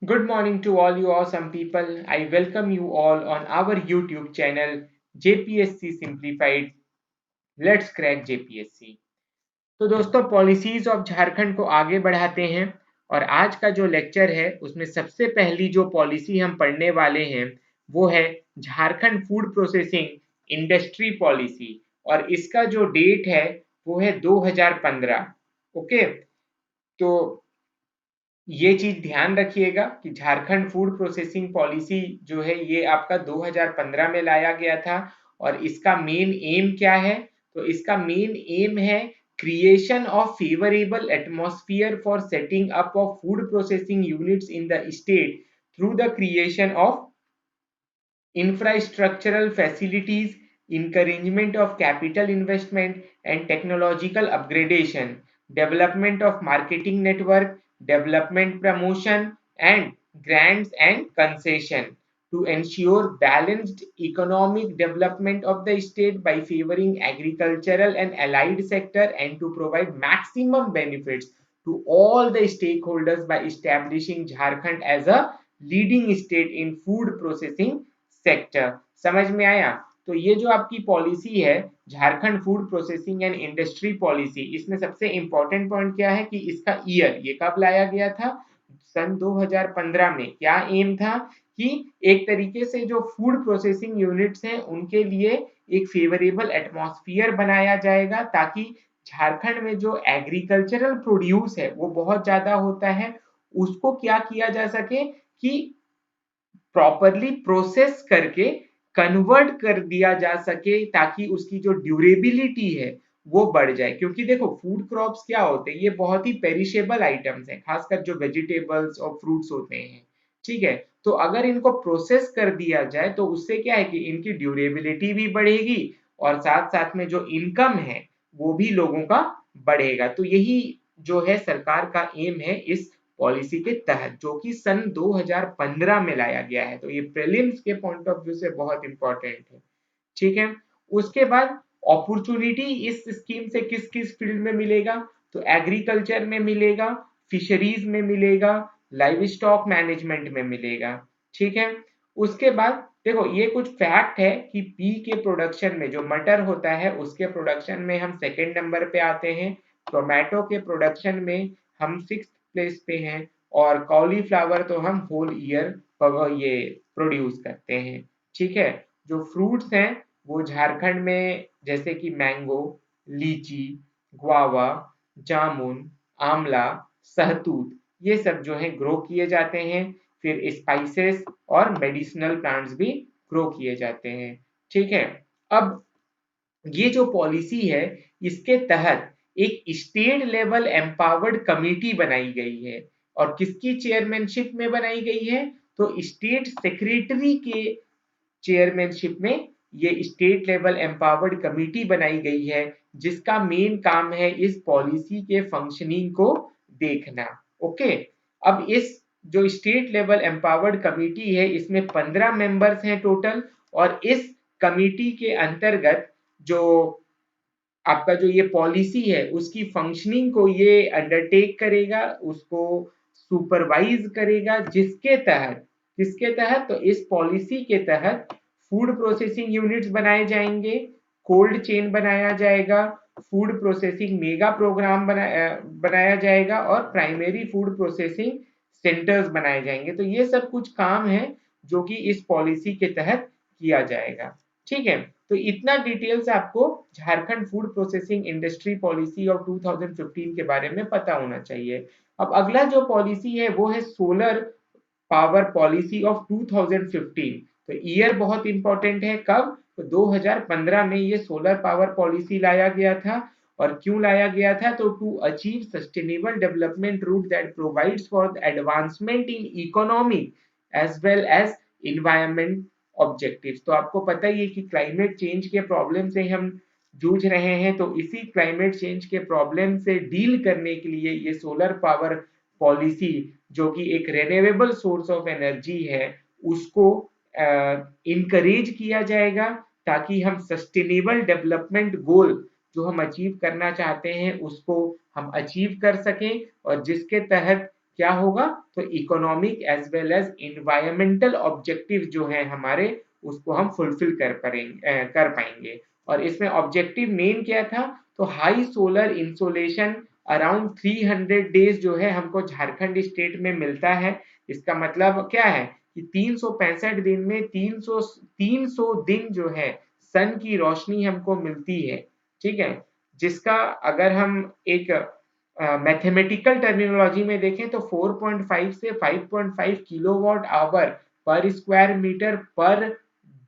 Good morning to all you awesome people. I welcome you all on our YouTube channel JPSC Simplified. Let's crack JPSC. तो दोस्तों policies of Jharkhand को आगे बढ़ाते हैं और आज का जो लेक्चर है उसमें सबसे पहली जो पॉलिसी हम पढ़ने वाले हैं वो है Jharkhand food processing industry policy और इसका जो डेट है वो है 2015। ओके, तो ये चीज ध्यान रखिएगा कि झारखंड फूड प्रोसेसिंग पॉलिसी जो है ये आपका 2015 में लाया गया था और इसका मेन एम क्या है? तो इसका मेन एम है creation of favourable atmosphere for setting up of food processing units in the state through the creation of infrastructural facilities, encouragement of capital investment and technological upgradation, development of marketing network, development promotion and grants and concession to ensure balanced economic development of the state by favoring agricultural and allied sector and to provide maximum benefits to all the stakeholders by establishing Jharkhand as a leading state in food processing sector. समझ में आया? तो ये जो आपकी policy है Jharkhand food processing and industry policy, इसमें सबसे इंपॉर्टेंट पॉइंट क्या है कि इसका ईयर ये कब लाया गया था? सन 2015 में। क्या एम था कि एक तरीके से जो फूड प्रोसेसिंग यूनिट्स हैं उनके लिए एक फेवरेबल एटमॉस्फेयर बनाया जाएगा ताकि झारखंड में जो एग्रीकल्चरल प्रोड्यूस है वो बहुत ज्यादा होता है, उसको क्या किया जा सके कि प्रॉपरली प्रोसेस करके कन्वर्ट कर दिया जा सके ताकि उसकी जो ड्यूरेबिलिटी है वो बढ़ जाए। क्योंकि देखो फूड क्रॉप्स क्या होते हैं, ये बहुत ही पेरिशेबल आइटम्स हैं, खासकर जो वेजिटेबल्स और फ्रूट्स होते हैं। ठीक है, तो अगर इनको प्रोसेस कर दिया जाए तो उससे क्या है कि इनकी ड्यूरेबिलिटी भी बढ़ेगी और साथ साथ में जो इनकम है वो भी लोगों का बढ़ेगा। तो यही जो है सरकार का एम है इस पॉलिसी के तहत, जो कि सन 2015 में लाया गया है। तो ये प्रीलिम्स के पॉइंट ऑफ व्यू से बहुत इंपॉर्टेंट है। ठीक है, उसके बाद अपॉर्चुनिटी इस स्कीम से किस किस फील्ड में मिलेगा? तो एग्रीकल्चर में मिलेगा, फिशरीज में मिलेगा, लाइव स्टॉक मैनेजमेंट में मिलेगा। ठीक है, उसके बाद देखो ये कुछ फैक्ट है कि पी के प्रोडक्शन में जो मटर होता है उसके प्रोडक्शन में हम सेकेंड नंबर पे आते हैं, टोमेटो के प्रोडक्शन में हम सिक्स प्लेस पे हैं और कॉलीफ्लावर तो हम होल ईयर ये प्रोड्यूस करते हैं। ठीक है, जो फ्रूट्स हैं वो झारखंड में जैसे कि मैंगो, लीची, गुआवा, जामुन, आंवला, सहतूत, ये सब जो है ग्रो किए जाते हैं। फिर स्पाइसेस और मेडिसिनल प्लांट्स भी ग्रो किए जाते हैं। ठीक है, अब ये जो पॉलिसी है इसके तहत एक स्टेट लेवल एम्पावर्ड कमेटी बनाई गई है और किसकी चेयरमैनशिप में बनाई गई है? तो स्टेट सेक्रेटरी के चेयरमैनशिप में ये स्टेट लेवल एम्पावर्ड कमेटी बनाई गई है जिसका मेन काम है इस पॉलिसी के फंक्शनिंग को देखना। ओके, अब इस जो स्टेट लेवल एम्पावर्ड कमेटी है इसमें 15 मेंबर्स हैं टोटल और इस कमेटी के अंतर्गत जो आपका जो ये पॉलिसी है उसकी फंक्शनिंग को ये अंडरटेक करेगा, उसको सुपरवाइज करेगा, जिसके तहत किसके तहत? तो इस पॉलिसी के तहत फूड प्रोसेसिंग यूनिट्स बनाए जाएंगे, कोल्ड चेन बनाया जाएगा, फूड प्रोसेसिंग मेगा प्रोग्राम बनाया जाएगा और प्राइमरी फूड प्रोसेसिंग सेंटर्स बनाए जाएंगे। तो ये सब कुछ काम है जो कि इस पॉलिसी के तहत किया जाएगा। ठीक है, तो इतना डिटेल से आपको Jharkhand food processing industry policy of 2015 के बारे में पता होना चाहिए। अब अगला जो पॉलिसी है वो है सोलर पावर पॉलिसी ऑफ 2015। तो ईयर बहुत इंपॉर्टेंट है, कब? तो 2015 में ये सोलर पावर पॉलिसी लाया गया था। और क्यों लाया गया था? तो to achieve sustainable development route that provides for the advancement in economic as well as environment objectives. तो आपको पता ही है कि क्लाइमेट चेंज के प्रॉब्लम से हम जूझ रहे हैं, तो इसी क्लाइमेट चेंज के प्रॉब्लम से डील करने के लिए ये सोलर पावर पॉलिसी जो कि एक रेन्यूएबल सोर्स ऑफ एनर्जी है उसको इनकरेज किया जाएगा ताकि हम सस्टेनेबल डेवलपमेंट गोल जो हम अचीव करना चाहते हैं उसको हम अचीव कर सकें और जिसके तहत क्या होगा, तो economic as well as environmental objective जो है हमारे, उसको हम फुलफिल कर पाएंगे। और इसमें ऑब्जेक्टिव मेन क्या था, तो high solar insolation around 300 days जो है हमको झारखंड स्टेट में मिलता है। इसका मतलब क्या है कि 365 दिन में 300 दिन जो है सन की रोशनी हमको मिलती है। ठीक है, जिसका अगर हम एक मैथमेटिकल टर्मिनोलॉजी में देखें तो 4.5 से 5.5 किलोवाट आवर पर स्क्वायर मीटर पर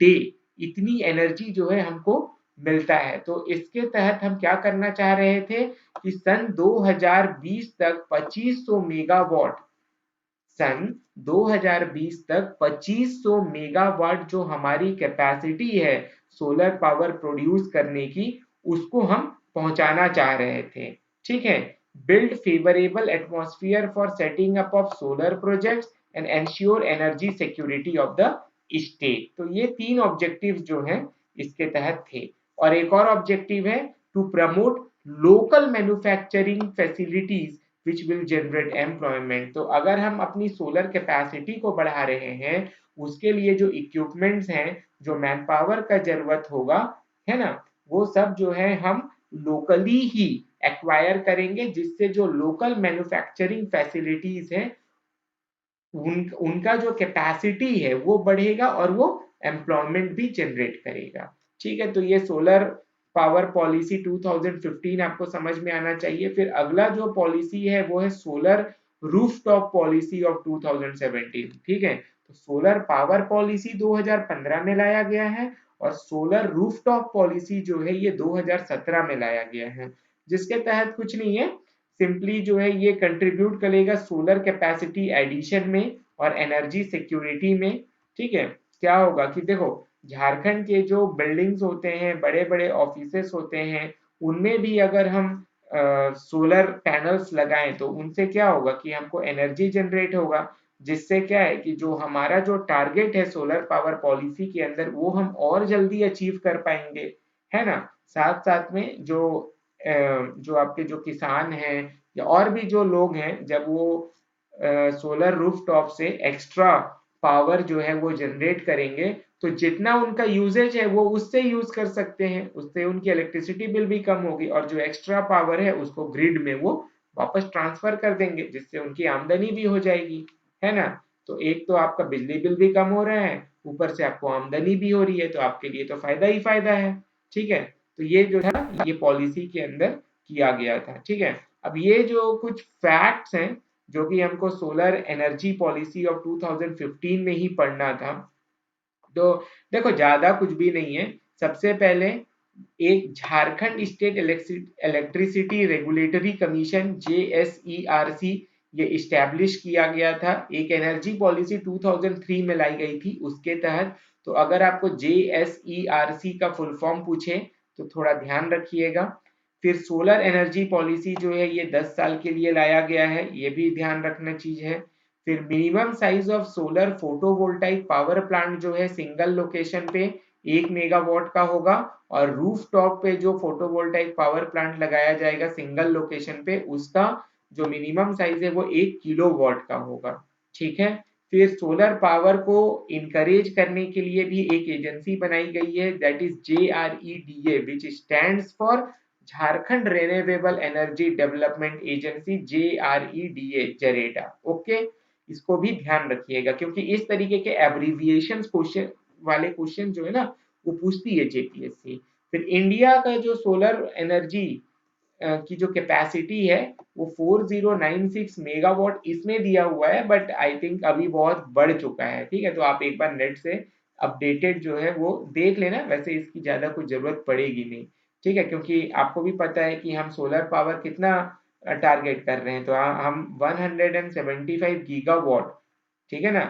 डे, इतनी एनर्जी जो है हमको मिलता है। तो इसके तहत हम क्या करना चाह रहे थे कि सन 2020 तक 2500 मेगावाट, सन 2020 तक 2500 मेगावाट जो हमारी कैपेसिटी है सोलर पावर प्रोड्यूस करने की, उसको हम पहुंचाना चाह रहे थे। ठीक है, build favourable atmosphere for setting up of solar projects and ensure energy security of the state. तो ये तीन ऑब्जेक्टिव जो हैं इसके तहत थे। और एक और ऑब्जेक्टिव है to promote local manufacturing facilities which will generate employment. तो अगर हम अपनी सोलर कैपेसिटी को बढ़ा रहे हैं, उसके लिए जो इक्विपमेंट्स हैं, जो मैन पावर का जरूरत होगा, है ना, वो सब जो है हम लोकली ही एक्वायर करेंगे, जिससे जो लोकल मैन्युफैक्चरिंग फैसिलिटीज हैं उनका जो कैपेसिटी है वो बढ़ेगा और वो एम्प्लॉयमेंट भी जनरेट करेगा। ठीक है, तो ये सोलर पावर पॉलिसी 2015 आपको समझ में आना चाहिए। फिर अगला जो पॉलिसी है वो है सोलर रूफटॉप पॉलिसी ऑफ 2017। ठीक है, तो सोलर पावर पॉलिसी 2015 में लाया गया है और सोलर रूफटॉप पॉलिसी जो है ये 2017 में लाया गया है, जिसके तहत कुछ नहीं है, सिंपली जो है ये कंट्रीब्यूट करेगा सोलर कैपेसिटी एडिशन में और एनर्जी सिक्योरिटी में। ठीक है, क्या होगा कि देखो झारखंड के जो बिल्डिंग्स होते हैं, बड़े बड़े ऑफिसेस होते हैं, उनमें भी अगर हम सोलर पैनल्स लगाएं तो उनसे क्या होगा कि हमको एनर्जी जनरेट होगा, जिससे क्या है कि जो हमारा जो टारगेट है सोलर पावर पॉलिसी के अंदर वो हम और जल्दी अचीव कर पाएंगे, है ना। साथ साथ में जो आपके जो किसान हैं या और भी जो लोग हैं, जब वो सोलर रूफटॉप से एक्स्ट्रा पावर जो है वो जनरेट करेंगे, तो जितना उनका यूजेज है वो उससे यूज कर सकते हैं, उससे उनकी इलेक्ट्रिसिटी बिल भी कम होगी और जो एक्स्ट्रा पावर है उसको ग्रिड में वो वापस ट्रांसफर कर देंगे, जिससे उनकी आमदनी भी हो जाएगी, है ना। तो एक तो आपका बिजली बिल भी कम हो रहा है, ऊपर से आपको आमदनी भी हो रही है, तो आपके लिए तो फायदा ही फायदा है। ठीक है, तो ये जो था ये पॉलिसी के अंदर किया गया था। ठीक है, अब ये जो कुछ फैक्ट्स हैं जो कि हमको सोलर एनर्जी पॉलिसी ऑफ 2015 में ही पढ़ना था। तो देखो ज्यादा कुछ भी नहीं है। सबसे पहले एक Jharkhand state electricity regulatory commission JSERC ये इस्टेब्लिश किया गया था। एक एनर्जी पॉलिसी 2003 में लाई गई थी उसके तहत। तो अगर आपको JSERC का फुल फॉर्म पूछे तो थोड़ा ध्यान रखिएगा। फिर सोलर एनर्जी पॉलिसी जो है ये 10 साल के लिए लाया गया है, ये भी ध्यान रखना चीज है। फिर minimum size of solar photovoltaic power plant जो है सिंगल लोकेशन पे 1 मेगावाट का होगा, और रूफ टॉप पे जो फोटोवोल्टाइक पावर प्लांट लगाया जाएगा सिंगल लोकेशन पे, उसका जो मिनिमम साइज है वो 1 किलोवाट का होगा। ठीक है, फिर सोलर पावर को इनकरेज करने के लिए भी एक एजेंसी बनाई गई है, that is JREDA which stands for Jharkhand renewable energy development agency, JREDA JREDA. Okay, इसको भी ध्यान रखिएगा क्योंकि इस तरीके के एब्रीविएशन क्वेश्चन वाले क्वेश्चन जो है ना वो पूछती है JPSC। फिर इंडिया का जो सोलर एनर्जी की जो कैपेसिटी है वो 4096 मेगावाट इसमें दिया हुआ है, बट आई थिंक अभी बहुत बढ़ चुका है। ठीक है, तो आप एक बार नेट से अपडेटेड जो है वो देख लेना, वैसे इसकी ज्यादा कुछ जरूरत पड़ेगी नहीं। ठीक है, क्योंकि आपको भी पता है कि हम सोलर पावर कितना टारगेट कर रहे हैं, तो हम 175 गीगावाट, ठीक है ना,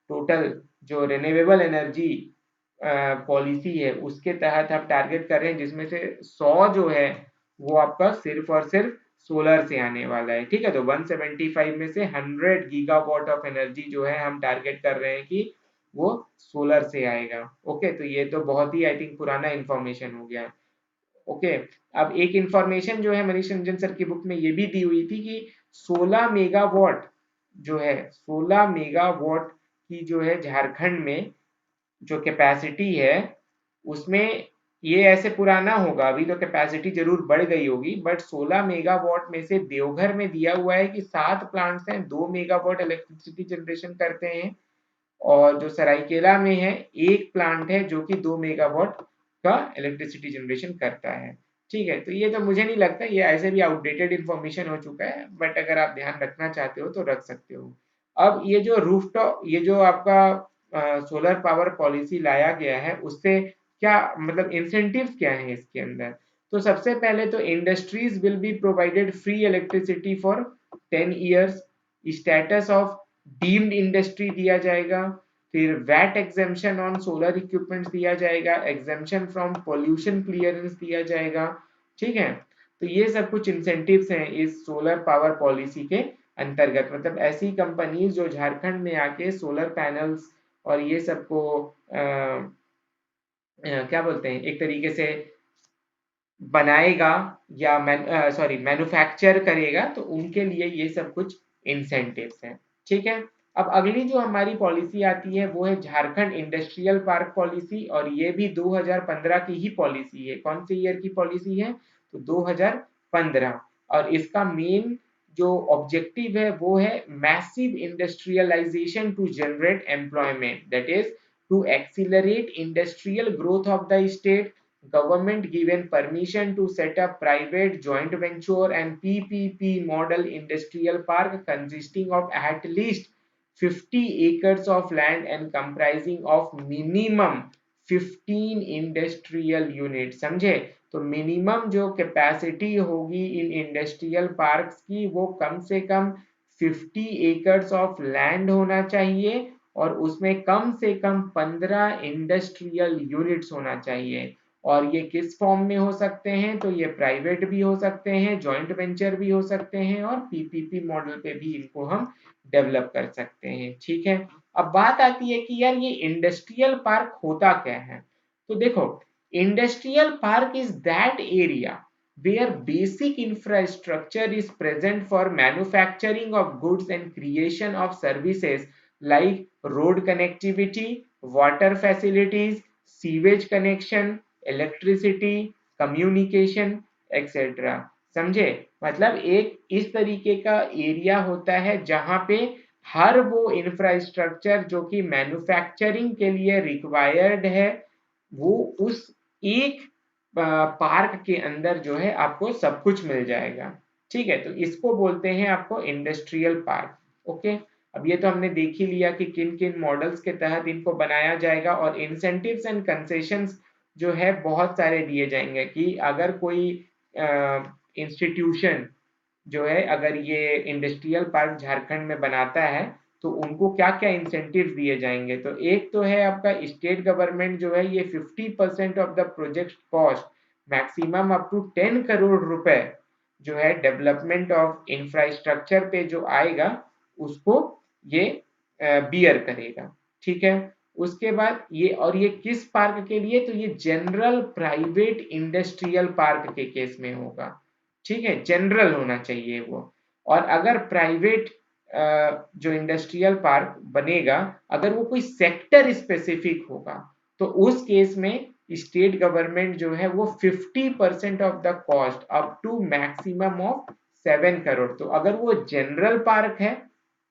टोटल जो रिन्यूएबल एनर्जी पॉलिसी है उसके तहत हम टारगेट कर रहे हैं, जिसमें से 100 जो है वो आपका सिर्फ और सिर्फ सोलर से आने वाला है। ठीक है, तो 175 में से 100 गीगावाट ऑफ एनर्जी जो है हम टारगेट कर रहे हैं कि वो सोलर से आएगा। ओके, तो ये तो बहुत ही आई थिंक पुराना इंफॉर्मेशन हो गया। ओके, अब एक इंफॉर्मेशन जो है मनीष रंजन सर की बुक में ये भी दी हुई थी कि 16 मेगावाट जो है 16 मेगावाट की जो है झारखंड में जो कैपेसिटी है उसमें, ये ऐसे पुराना होगा, अभी तो कैपेसिटी जरूर बढ़ गई होगी, बट 16 मेगावाट में से देवघर में दिया हुआ है कि 7 प्लांट्स हैं, 2 मेगावाट इलेक्ट्रिसिटी जनरेशन करते हैं, और जो सरायकेला में है एक प्लांट है जो कि 2 मेगावाट का इलेक्ट्रिसिटी जनरेशन करता है। ठीक है, तो ये तो मुझे नहीं लगता, ये ऐसे भी आउटडेटेड इंफॉर्मेशन हो चुका है, बट अगर आप ध्यान रखना चाहते हो तो रख सकते हो। अब ये जो रूफटॉप, ये जो आपका सोलर पावर पॉलिसी लाया गया है, उससे क्या मतलब इंसेंटिव्स क्या है इसके अंदर? तो सबसे पहले तो industries will be provided free electricity for 10 years, status of deemed industry दिया जाएगा, फिर VAT exemption on solar equipments दिया जाएगा, एग्जेम्पशन फ्रॉम पोल्यूशन क्लियरेंस दिया जाएगा। ठीक है, तो ये सब कुछ इंसेंटिव्स हैं इस सोलर पावर पॉलिसी के अंतर्गत। मतलब ऐसी कंपनीज जो झारखंड में आके सोलर पैनल्स और ये सबको क्या बोलते हैं, एक तरीके से बनाएगा या मैन्युफैक्चर करेगा, तो उनके लिए ये सब कुछ इंसेंटिव्स हैं। ठीक है, अब अगली जो हमारी पॉलिसी आती है वो है झारखंड इंडस्ट्रियल पार्क पॉलिसी, और ये भी 2015 की ही पॉलिसी है। कौन से ईयर की पॉलिसी है? तो 2015। और इसका मेन जो ऑब्जेक्टिव है वो है massive industrialisation to generate employment, that is to accelerate industrial growth of the state. Government given permission to set up private joint venture and PPP model industrial park consisting of at least 50 acres of land and comprising of minimum 15 industrial units। समझे? तो minimum जो capacity होगी in industrial parks की वो कम से कम 50 acres of land होना चाहिए, और उसमें कम से कम 15 इंडस्ट्रियल यूनिट्स होना चाहिए। और ये किस फॉर्म में हो सकते हैं? तो ये प्राइवेट भी हो सकते हैं, जॉइंट वेंचर भी हो सकते हैं, और पीपीपी मॉडल पे भी इनको हम डेवलप कर सकते हैं। ठीक है, अब बात आती है कि यार ये इंडस्ट्रियल पार्क होता क्या है? तो देखो, industrial park is that area where basic infrastructure is present for manufacturing of goods and creation of services like road connectivity, water facilities, sewage connection, electricity, communication etcetera. समझे? मतलब एक इस तरीके का एरिया होता है जहां पे हर वो इंफ्रास्ट्रक्चर जो कि मैन्युफैक्चरिंग के लिए रिक्वायर्ड है वो उस एक पार्क के अंदर जो है आपको सब कुछ मिल जाएगा। ठीक है, तो इसको बोलते हैं आपको इंडस्ट्रियल पार्क। ओके, अब ये तो हमने देख ही लिया कि किन किन मॉडल्स के तहत इनको बनाया जाएगा, और इंसेंटिव्स एंड कंसेशंस जो है बहुत सारे दिए जाएंगे कि अगर कोई इंस्टीट्यूशन जो है अगर ये इंडस्ट्रियल पार्क झारखंड में बनाता है तो उनको क्या क्या इंसेंटिव दिए जाएंगे। तो एक तो है आपका स्टेट गवर्नमेंट जो है ये 50% of the project cost maximum up to 10 crore रुपए जो है डेवलपमेंट ऑफ इंफ्रास्ट्रक्चर पे जो आएगा उसको ये बियर करेगा। ठीक है, उसके बाद ये, और ये किस पार्क के लिए? तो ये जनरल प्राइवेट इंडस्ट्रियल पार्क के केस में होगा। ठीक है, जनरल होना चाहिए वो। और अगर प्राइवेट जो इंडस्ट्रियल पार्क बनेगा अगर वो कोई सेक्टर स्पेसिफिक होगा तो उस केस में स्टेट गवर्नमेंट जो है वो 50% of the cost up to maximum of 7 crore. तो अगर वो जनरल पार्क है,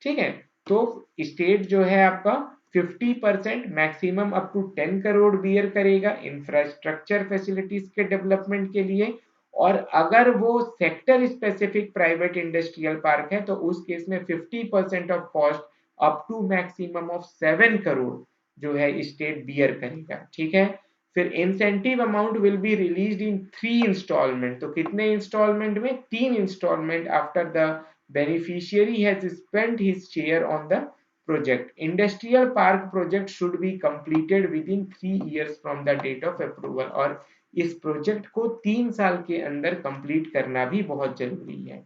ठीक है, तो स्टेट जो है आपका 50% maximum up to 10 crore bear करेगा इंफ्रास्ट्रक्चर फैसिलिटीज के डेवलपमेंट के लिए। और अगर वो sector specific private industrial park है तो उस केस में 50% of cost up to maximum of 7 crore जो है स्टेट बियर करेगा। ठीक है, फिर incentive amount will be released in 3 instalment. तो कितने इंस्टॉलमेंट में? 3 instalment after the beneficiary has spent his share on the project. Industrial park project should be completed within 3 years from the date of approval। और इस project को 3 साल के अंदर complete करना भी बहुत जरूरी है।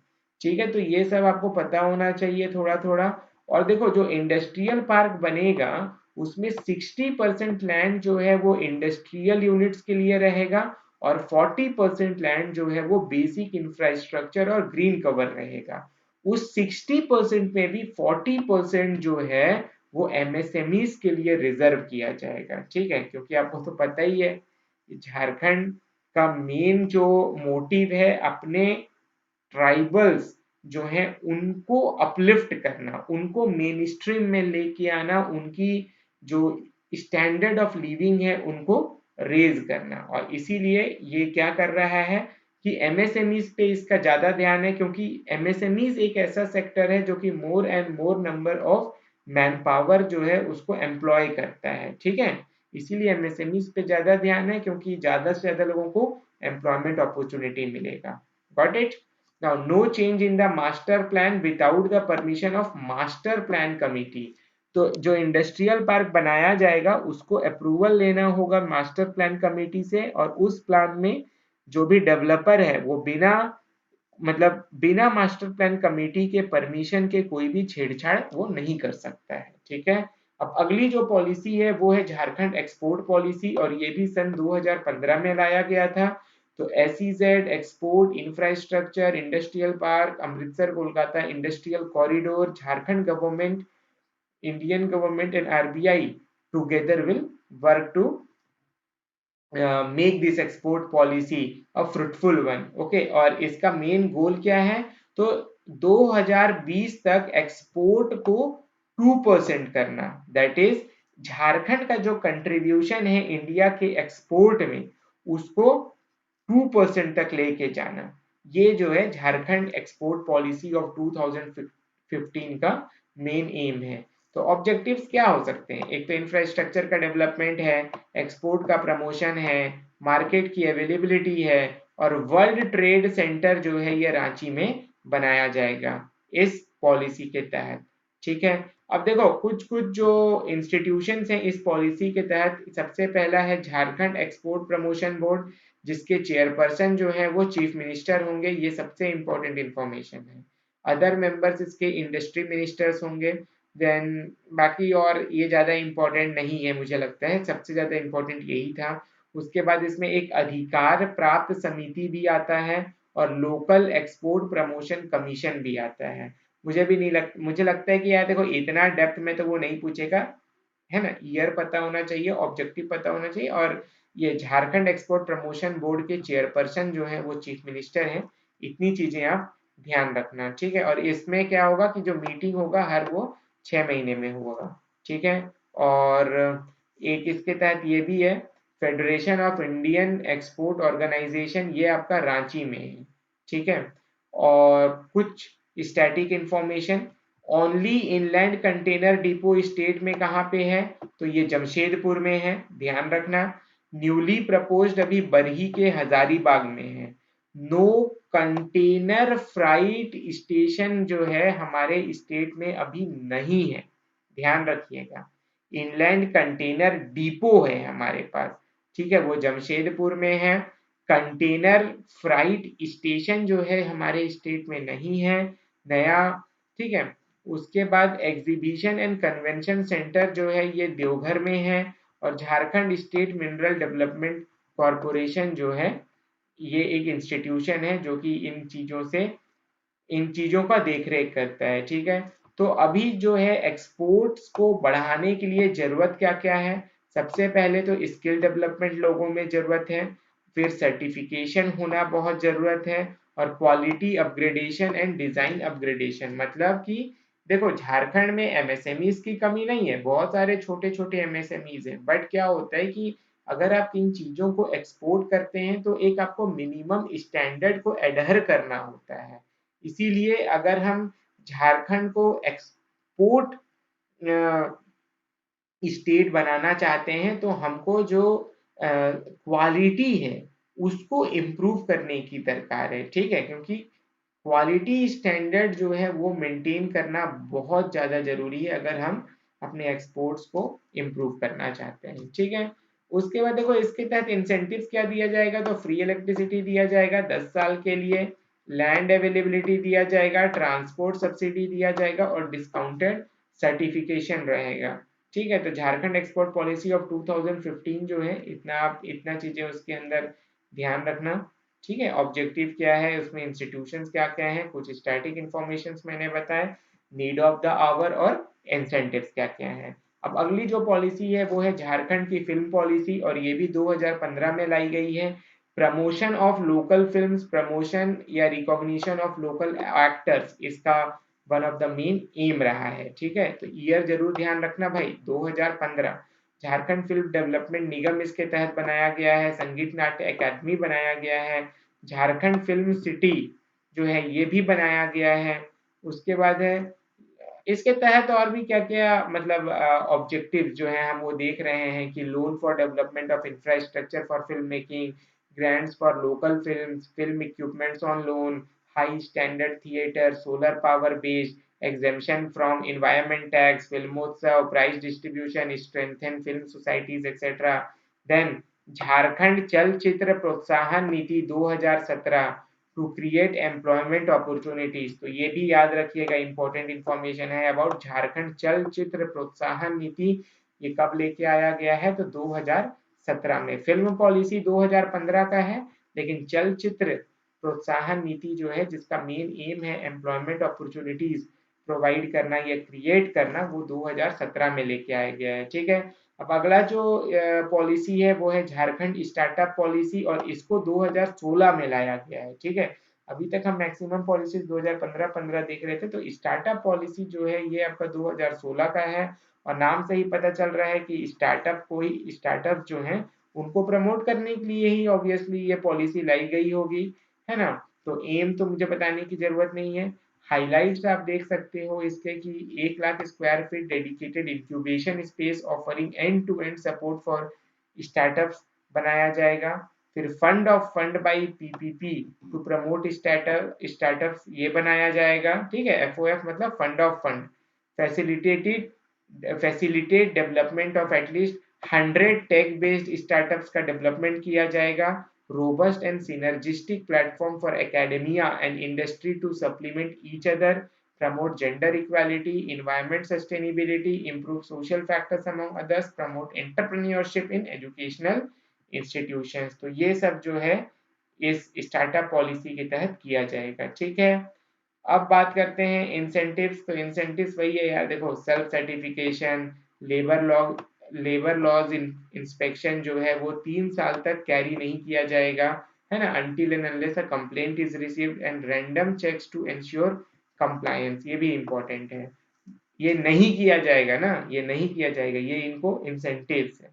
ठीक है, तो ये सब आपको पता होना चाहिए थोड़ा थोड़ा। और देखो, जो इंडस्ट्रियल पार्क बनेगा उसमें 60% लैंड जो है वो इंडस्ट्रियल यूनिट्स के लिए रहेगा, और 40% लैंड जो है वो बेसिक इंफ्रास्ट्रक्चर और ग्रीन कवर रहेगा। उस 60% में भी 40% जो है वो एमएसएमईज के लिए रिजर्व किया जाएगा। ठीक है, क्योंकि आपको तो पता ही है झारखंड का मेन जो मोटिव है अपने ट्राइबल्स जो हैं उनको अपलिफ्ट करना, उनको मेन स्ट्रीम में लेके आना, उनकी जो स्टैंडर्ड ऑफ लिविंग है उनको रेज करना। और इसीलिए ये क्या कर रहा है कि एमएसएमईज पे इसका ज्यादा ध्यान है, क्योंकि एमएसएमईज एक ऐसा सेक्टर है जो कि more and more number of man power जो है उसको एम्प्लॉय करता है। ठीक है, इसीलिए एमएसएमईज पे ज्यादा ध्यान है, क्योंकि ज्यादा से ज्यादा लोगों को एम्प्लॉयमेंट अपॉर्चुनिटी मिलेगा। Got it? Now, no change in the master plan without the permission of master plan committee. तो जो इंडस्ट्रियल पार्क बनाया जाएगा उसको अप्रूवल लेना होगा मास्टर प्लान कमेटी से, और उस प्लान में जो भी डेवलपर है वो बिना मास्टर प्लान कमेटी के परमिशन के कोई भी छेड़छाड़ वो नहीं कर सकता है। ठीक है, अब अगली जो पॉलिसी है वो है झारखंड एक्सपोर्ट पॉलिसी, और ये भी सन 2015 में लाया गया था। तो SEZ export infrastructure industrial park Amritsar Kolkata industrial corridor Jharkhand government Indian government and RBI together will work to make this export policy a fruitful one. Okay, और इसका मेन गोल क्या है? तो 2020 तक एक्सपोर्ट को 2% करना, दैट इज झारखंड का जो कंट्रीब्यूशन है इंडिया के एक्सपोर्ट में उसको 2% तक लेके जाना। ये जो है झारखंड एक्सपोर्ट पॉलिसी ऑफ 2015 का मेन एम है। तो ऑब्जेक्टिव्स क्या हो सकते हैं? एक तो इंफ्रास्ट्रक्चर का डेवलपमेंट है, एक्सपोर्ट का प्रमोशन है, मार्केट की अवेलेबिलिटी है, और वर्ल्ड ट्रेड सेंटर जो है ये रांची में बनाया जाएगा इस पॉलिसी के तहत। ठीक है, अब देखो कुछ कुछ जो इंस्टीट्यूशंस हैं इस पॉलिसी के तहत, सबसे पहला है झारखंड एक्सपोर्ट प्रमोशन बोर्ड, जिसके चेयरपर्सन जो है वो चीफ मिनिस्टर होंगे। ये सबसे इंपॉर्टेंट इंफॉर्मेशन है। अदर मेंबर्स इसके इंडस्ट्री मिनिस्टर्स होंगे। देन बाकी और ये ज्यादा इंपॉर्टेंट नहीं है, मुझे लगता है सबसे ज्यादा इंपॉर्टेंट यही था। उसके बाद इसमें एक अधिकार प्राप्त समिति भी आता है, और लोकल एक्सपोर्ट प्रमोशन कमीशन भी आता है। मुझे लगता है कि यार देखो इतना डेप्थ में तो वो नहीं पूछेगा, है ना। ईयर पता होना चाहिए, ऑब्जेक्टिव पता होना चाहिए, और ये झारखंड एक्सपोर्ट प्रमोशन बोर्ड के चेयरपर्सन जो है वो चीफ मिनिस्टर हैं। इतनी चीजें आप ध्यान रखना। ठीक है, और इसमें क्या होगा कि जो मीटिंग होगा हर वो 6 महीने में होगा। ठीक है, और एक इसके तहत ये भी है, federation of Indian export organisation, ये आपका रांची में है। ठीक है, और कुछ static information, only inland container depot state में कहाँ पे है? तो ये जमशेदपुर में है, ध्यान रखना। न्यूली प्रपोज्ड अभी बरही के हजारीबाग में है। नो कंटेनर फ्राइट स्टेशन जो है हमारे स्टेट में अभी नहीं है, ध्यान रखिएगा। इनलैंड कंटेनर डिपो है हमारे पास। ठीक है, वो जमशेदपुर में है। कंटेनर फ्राइट स्टेशन जो है हमारे स्टेट में नहीं है नया। ठीक है, उसके बाद एग्जीबिशन एंड कन्वेंशन सेंटर जो है ये देवघर में है, और Jharkhand state mineral development corporation जो है ये एक इंस्टीट्यूशन है जो कि इन चीजों का देखरेख करता है। ठीक है, तो अभी जो है एक्सपोर्ट्स को बढ़ाने के लिए जरूरत क्या क्या है? सबसे पहले तो स्किल डेवलपमेंट लोगों में जरूरत है, फिर सर्टिफिकेशन होना बहुत जरूरत है, और quality upgradation and design upgradation. मतलब कि देखो झारखंड में एमएसएमईज की कमी नहीं है, बहुत सारे छोटे छोटे एमएसएमईज हैं, बट क्या होता है कि अगर आप इन चीजों को एक्सपोर्ट करते हैं तो एक आपको मिनिमम स्टैंडर्ड को एडहर करना होता है। इसीलिए अगर हम झारखंड को एक्सपोर्ट स्टेट बनाना चाहते हैं तो हमको जो क्वालिटी है उसको इम्प्रूव करने की दरकार है। ठीक है, क्योंकि क्वालिटी स्टैंडर्ड जो है वो मेंटेन करना बहुत ज़्यादा जरूरी है अगर हम अपने एक्सपोर्ट्स को इम्प्रूव करना चाहते हैं। ठीक है, उसके बाद देखो इसके तहत इंसेंटिव्स क्या दिया जाएगा? तो फ्री इलेक्ट्रिसिटी दिया जाएगा 10 साल के लिए, लैंड अवेलेबिलिटी दिया जाएगा, ट्रांसपोर्ट सब्सिडी दिया जाएगा, और डिस्काउंटेड सर्टिफिकेशन रहेगा। ठीक है, तो झारखंड एक्सपोर्ट पॉलिसी ऑफ 2015 जो है इतना चीजें उसके अंदर ध्यान रखना। ठीक है। ऑब्जेक्टिव क्या है, उसमें इंस्टीट्यूशंस क्या क्या हैं, कुछ स्टैटिक इंफॉर्मेशन मैंने बताया, नीड ऑफ द आवर और इंसेंटिव्स क्या क्या हैं। अब अगली जो पॉलिसी है वो है झारखंड की फिल्म पॉलिसी, और ये भी 2015 में लाई गई है। Promotion of local films, promotion या रिकॉग्निशन ऑफ लोकल एक्टर्स, इसका one of the main M रहा है। ठीक है, तो ईयर जरूर ध्यान रखना भाई, 2015। झारखंड फिल्म डेवलपमेंट निगम इसके तहत बनाया गया है, संगीत नाट्य अकादमी बनाया गया है, झारखंड फिल्म सिटी जो है ये भी बनाया गया है। उसके बाद है इसके तहत और भी क्या क्या मतलब ऑब्जेक्टिव जो है हम वो देख रहे हैं कि loan for development of infrastructure for film making, grants for local films, film equipments on loan, high standard theatre, solar power based, exemption from environment tax, फिल्मोत्सव, prize distribution, strengthen film societies etcetera. Then Jharkhand चलचित्र प्रोत्साहन नीति 2017 to create employment opportunities, तो ये भी याद रखिएगा, important information है अबाउट झारखंड चलचित्र प्रोत्साहन नीति। ये कब लेके आया गया है, तो 2017 में। फिल्म पॉलिसी 2015 का है, लेकिन चलचित्र प्रोत्साहन नीति जो है जिसका मेन एम है एम्प्लॉयमेंट अपॉर्चुनिटीज प्रोवाइड करना या क्रिएट करना, वो 2017 में लेके आया गया है। ठीक है, अब अगला जो पॉलिसी है वो है झारखंड स्टार्टअप पॉलिसी, और इसको 2016 में लाया गया है। ठीक है, अभी तक हम मैक्सिमम पॉलिसीज 2015 देख रहे थे, तो स्टार्टअप पॉलिसी जो है ये आपका 2016 का है। और नाम से ही पता चल रहा है कि स्टार्टअप, कोई स्टार्टअप जो है उनको प्रमोट करने के लिए ही ऑब्वियसली ये पॉलिसी लाई गई होगी, है ना। तो एम तो मुझे बताने की जरूरत नहीं है। हाइलाइट्स आप देख सकते हो इसके कि 1 lakh square feet dedicated incubation space offering end to end support for startups बनाया जाएगा। फिर fund of fund by PPP to promote startups ये बनाया जाएगा। ठीक है, एफओएफ मतलब fund of fund. Facilitate development of at least 100 tech based startups का डेवलपमेंट किया जाएगा। robust and synergistic platform for academia and industry to supplement each other, promote gender equality, environment sustainability, improve social factors among others, promote entrepreneurship in educational institutions। तो ये सब जो है इस startup policy के तहत किया जाएगा। ठीक है, अब बात करते हैं इंसेंटिव्स। तो इंसेंटिव्स वही है यार, देखो self certification, labour law, labour laws inspection जो है वो 3 साल तक कैरी नहीं किया जाएगा, है ना, until and unless a complaint is received, and random checks to ensure compliance, ये भी इंपॉर्टेंट है। ये नहीं किया जाएगा ना, ये नहीं किया जाएगा, ये इनको इंसेंटिव्स है।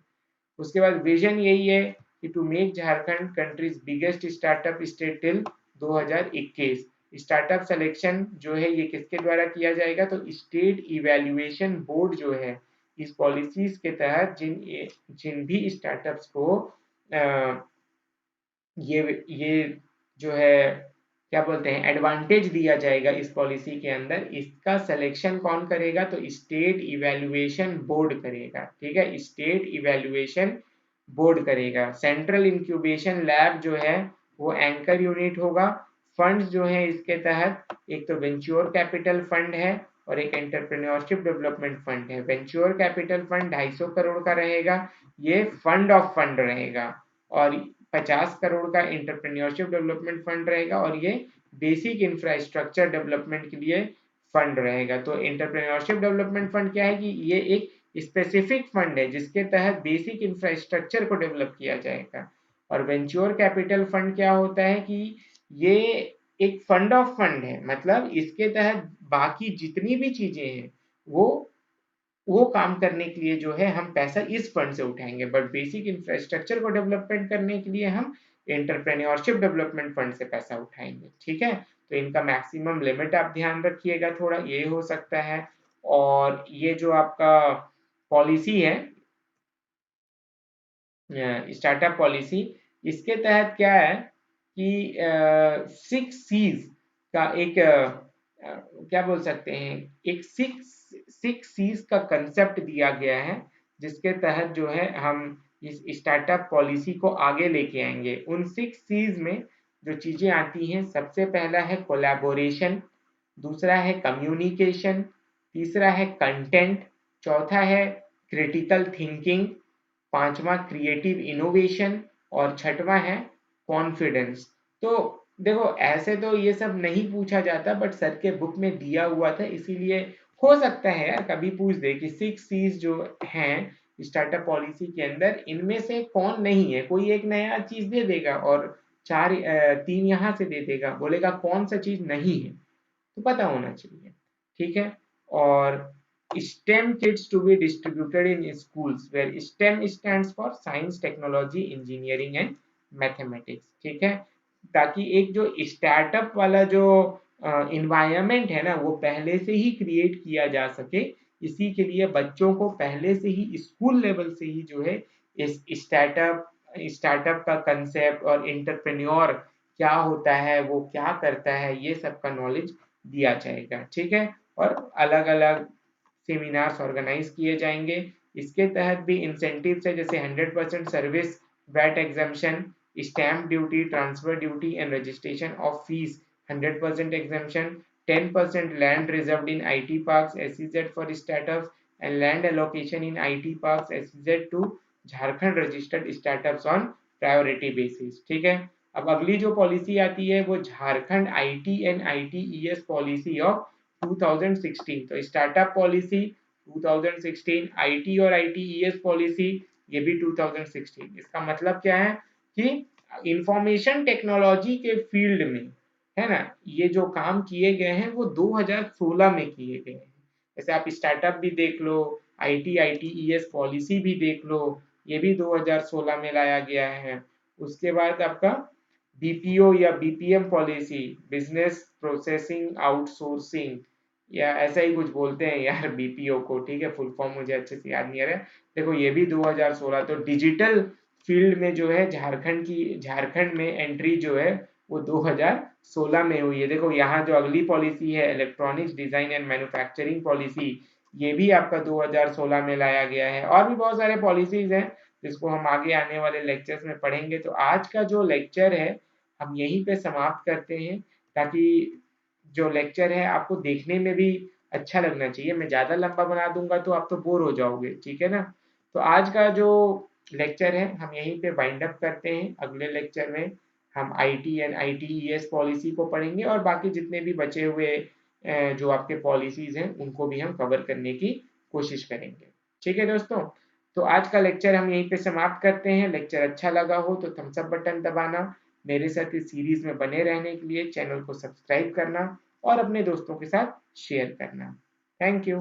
उसके बाद विजन यही है कि to make Jharkhand country's biggest startup state till 2021। Startup selection जो है ये किसके द्वारा किया जाएगा, तो स्टेट इवैल्यूएशन बोर्ड जो है इस पॉलिसीज के तहत जिन भी स्टार्टअप्स को ये जो है क्या बोलते हैं एडवांटेज दिया जाएगा इस पॉलिसी के अंदर, इसका सिलेक्शन कौन करेगा, तो स्टेट इवैल्यूएशन बोर्ड करेगा। ठीक है, स्टेट इवैल्यूएशन बोर्ड करेगा। सेंट्रल इंक्यूबेशन लैब जो है वो एंकर यूनिट होगा। फंड्स जो है इसके तहत एक तो वेंचर कैपिटल फंड है और एक एंटरप्रेन्योरशिप डेवलपमेंट फंड है। वेंचर कैपिटल फंड 250 करोड़ का रहेगा, ये फंड ऑफ फंड रहेगा, और 50 करोड़ का एंटरप्रेन्योरशिप डेवलपमेंट फंड रहेगा, और ये बेसिक इंफ्रास्ट्रक्चर डेवलपमेंट के लिए फंड रहेगा। तो एंटरप्रेन्योरशिप डेवलपमेंट फंड क्या है कि ये एक स्पेसिफिक फंड है जिसके तहत बेसिक इंफ्रास्ट्रक्चर को डेवलप किया जाएगा। और वेंचर कैपिटल फंड क्या होता है कि ये एक फंड ऑफ फंड है, मतलब इसके तहत बाकी जितनी भी चीजें हैं वो काम करने के लिए जो है हम पैसा इस फंड से उठाएंगे, बट बेसिक इंफ्रास्ट्रक्चर को डेवलपमेंट करने के लिए हम एंटरप्रेन्योरशिप डेवलपमेंट फंड से पैसा उठाएंगे। ठीक है, तो इनका मैक्सिमम लिमिट आप ध्यान रखिएगा, थोड़ा ये हो सकता है। और ये जो आपका पॉलिसी है स्टार्टअप पॉलिसी, इसके तहत क्या है कि 6 सीज का एक क्या बोल सकते हैं, एक सिक्स सीज का कंसेप्ट दिया गया है, जिसके तहत जो है हम इस स्टार्टअप पॉलिसी को आगे लेके आएंगे। उन 6 सीज में जो चीजें आती हैं, सबसे पहला है कोलैबोरेशन, दूसरा है कम्युनिकेशन, तीसरा है कंटेंट, चौथा है क्रिटिकल थिंकिंग, पांचवा क्रिएटिव इनोवेशन, और छठवां है कॉन्फिडेंस। तो देखो ऐसे तो ये सब नहीं पूछा जाता, बट सर के बुक में दिया हुआ था, इसीलिए हो सकता है यार कभी पूछ दे कि 6 Cs जो हैं स्टार्टअप पॉलिसी के अंदर, इनमें से कौन नहीं है। कोई एक नया चीज दे देगा और 3 यहाँ से दे देगा, बोलेगा कौन सा चीज नहीं है, तो पता होना चाहिए। ठीक है। और STEM kids to be distributed in schools where STEM stands for science, technology, engineering and mathematics। ठीक है। ताकि एक जो स्टार्टअप वाला जो इन्वायरमेंट है ना, वो पहले से ही क्रिएट किया जा सके। इसी के लिए बच्चों को पहले से ही स्कूल लेवल से ही जो है इस स्टार्टअप का कंसेप्ट और एंटरप्रेन्योर क्या होता है, वो क्या करता है, ये सब का नॉलेज दिया जाएगा। ठीक है। और अलग अलग सेमिनार्स ऑर्गेनाइज किए जाएंगे। इसके तहत भी इंसेंटिव्स है, जैसे 100% service VAT exemption, stamp duty, transfer duty and registration of fees 100% exemption, 10% land reserved in IT parks SEZ for startups and land allocation in IT parks SEZ to Jharkhand registered startups on priority basis. ठीक है। अब अगली जो policy आती है वो Jharkhand IT and ITES policy of 2016। तो startup policy 2016, IT और ITES पॉलिसी ये भी 2016। इसका मतलब क्या है कि इंफॉर्मेशन टेक्नोलॉजी के फील्ड में, है ना, ये जो काम किए गए हैं वो 2016 में किए गए हैं। जैसे आप स्टार्टअप भी देख लो, IT ITES पॉलिसी भी देख लो, ये भी 2016 में लाया गया है। उसके बाद आपका BPO या BPM policy, business processing outsourcing, या ऐसा ही कुछ बोलते हैं यार BPO को। ठीक है, फुल फॉर्म मुझे अच्छे से याद नहीं आ रहा है। देखो ये भी 2016। तो डिजिटल फील्ड में जो है झारखंड में एंट्री जो है वो 2016 में हुई है। देखो यहाँ जो अगली पॉलिसी है electronics design and manufacturing policy, ये भी आपका 2016 में लाया गया है। और भी बहुत सारे पॉलिसीज हैं जिसको हम आगे आने वाले लेक्चर्स में पढ़ेंगे। तो आज का जो लेक्चर है हम यहीं पे समाप्त करते हैं, ताकि जो लेक्चर है आपको देखने में भी अच्छा लगना चाहिए। मैं ज़्यादा लंबा बना दूंगा तो आप तो बोर हो जाओगे। ठीक है ना। तो आज का जो लेक्चर है हम यहीं पे वाइंड अप करते हैं। अगले लेक्चर में हम IT एंड ITES पॉलिसी को पढ़ेंगे और बाकी जितने भी बचे हुए जो आपके पॉलिसीज हैं उनको भी हम कवर करने की कोशिश करेंगे। ठीक है दोस्तों। तो आज का लेक्चर हम यहीं पे समाप्त करते हैं। लेक्चर अच्छा लगा हो तो थम्स अप बटन दबाना, मेरे साथ इस सीरीज में बने रहने के लिए चैनल को सब्सक्राइब करना और अपने दोस्तों के साथ शेयर करना। Thank you.